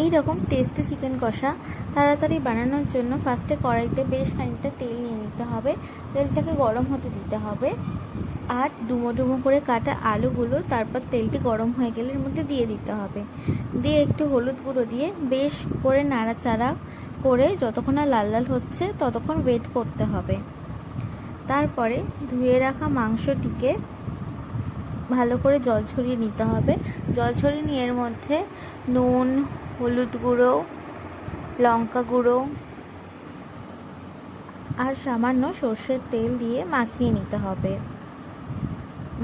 এই রকম tasty chicken কষা তাড়াতাড়ি বানানোর জন্য ফার্স্টে কড়াইতে বেশ খানিকটা তেল নিয়ে নিতে হবে। তেলটাকে গরম হতে দিতে হবে আর ডুমো ডুমো করে কাটা আলুগুলো তারপর তেলটি গরম হয়ে গেলে এর মধ্যে দিয়ে দিতে হবে। দিয়ে একটু হলুদ গুঁড়ো দিয়ে বেশ করে নাড়াচাড়া করে যতক্ষণ না লাল লাল হচ্ছে ততক্ষণ ওয়েট করতে হবে। তারপরে ধুয়ে রাখা মাংসটিকে ভালো করে জল ছড়িয়ে নিতে হবে। জল ছড়িয়ে নিয়ে এর মধ্যে নুন, হলুদ গুঁড়ো, লঙ্কা গুঁড়ো আর সামান্য সর্ষের তেল দিয়ে মাখিয়ে নিতে হবে।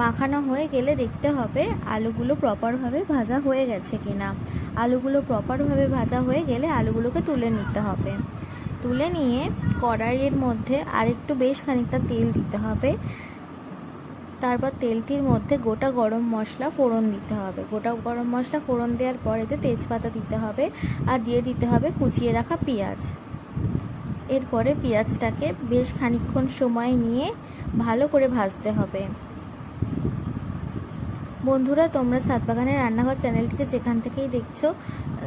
মাখানো হয়ে গেলে দেখতে হবে আলুগুলো প্রপারভাবে ভাজা হয়ে গেছে কিনা। আলুগুলো প্রপারভাবে ভাজা হয়ে গেলে আলুগুলোকে তুলে নিতে হবে। তুলে নিয়ে কড়াইয়ের মধ্যে আরেকটু বেশ খানিকটা তেল দিতে হবে। তারপর তেলটির মধ্যে গোটা গরম মশলা ফোড়ন দিতে হবে। গোটা গরম মশলা ফোড়ন দেওয়ার পর এতে তেজপাতা দিতে হবে আর দিয়ে দিতে হবে কুচিয়ে রাখা পেঁয়াজ। এরপরে পেঁয়াজটাকে বেশ খানিকক্ষণ সময় নিয়ে ভালো করে ভাজতে হবে। বন্ধুরা, তোমরা ছাদবাগানের রান্নাঘর চ্যানেলটিকে যেখান থেকেই দেখছো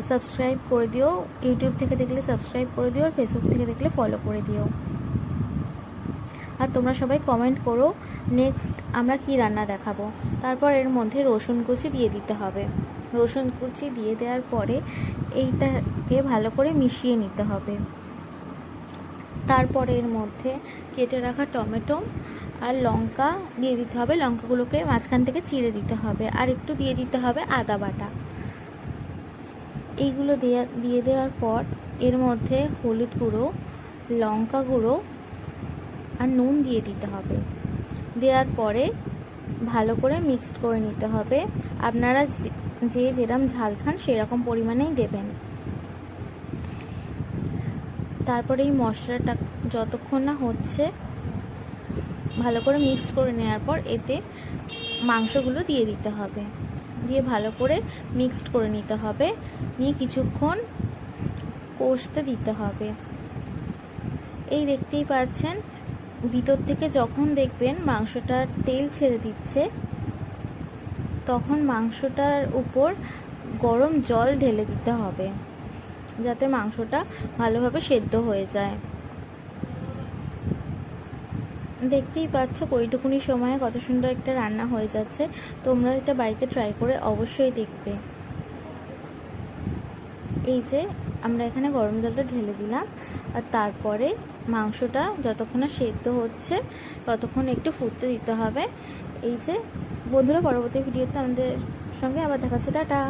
সাবস্ক্রাইব করে দিও। ইউটিউব থেকে দেখলে সাবস্ক্রাইব করে দিও আর ফেসবুক থেকে দেখলে ফলো করে দিও। আর তোমরা সবাই কমেন্ট করো নেক্সট আমরা কি রান্না দেখাবো। তারপর এর মধ্যে রসুন কুচি দিয়ে দিতে হবে। রসুন কুচি দিয়ে দেওয়ার পরে এইটাকে ভালো করে মিশিয়ে নিতে হবে। তারপরে এর মধ্যে কেটে রাখা টমেটো আর লঙ্কা দিয়ে দিতে হবে। লঙ্কাগুলোকে মাঝখান থেকে চিড়ে দিতে হবে আর একটু দিয়ে দিতে হবে আদা বাটা। এইগুলো দিয়ে দেওয়ার পর এর মধ্যে হলুদ গুঁড়ো, লঙ্কা গুঁড়ো আর নুন দিয়ে দিতে হবে। দেওয়ার পরে ভালো করে মিক্সড করে নিতে হবে। আপনারা যে যেরকম ঝাল খান সেরকম পরিমাণেই দেবেন। তারপরে এই মশলাটা যতক্ষণ না হচ্ছে ভালো করে মিক্সড করে নেওয়ার পর এতে মাংসগুলো দিয়ে দিতে হবে। দিয়ে ভালো করে মিক্সড করে নিতে হবে। নিয়ে কিছুক্ষণ কষতে দিতে হবে। এই দেখতেই পাচ্ছেন ভিতর থেকে যখন দেখবেন মাংসটার তেল ছেড়ে দিচ্ছে তখন মাংসটার উপর গরম জল ঢেলে দিতে হবে যাতে মাংসটা ভালোভাবে সেদ্ধ হয়ে যায়। দেখতেই পাচ্ছ কইটুকুনি সময়ে কত সুন্দর একটা রান্না হয়ে যাচ্ছে। তোমরা এটা বাড়িতে ট্রাই করে অবশ্যই দেখবে। এই যে আমরা এখানে গরম জলটা ঢেলে দিলাম আর তারপরে মাংসটা যতক্ষণ না সেদ্ধ হচ্ছে ততক্ষণ একটু ফুটতে দিতে হবে। এই যে বন্ধুরা, পরবর্তী ভিডিওতে আমাদের সঙ্গে আবার দেখা হচ্ছে। টাটা।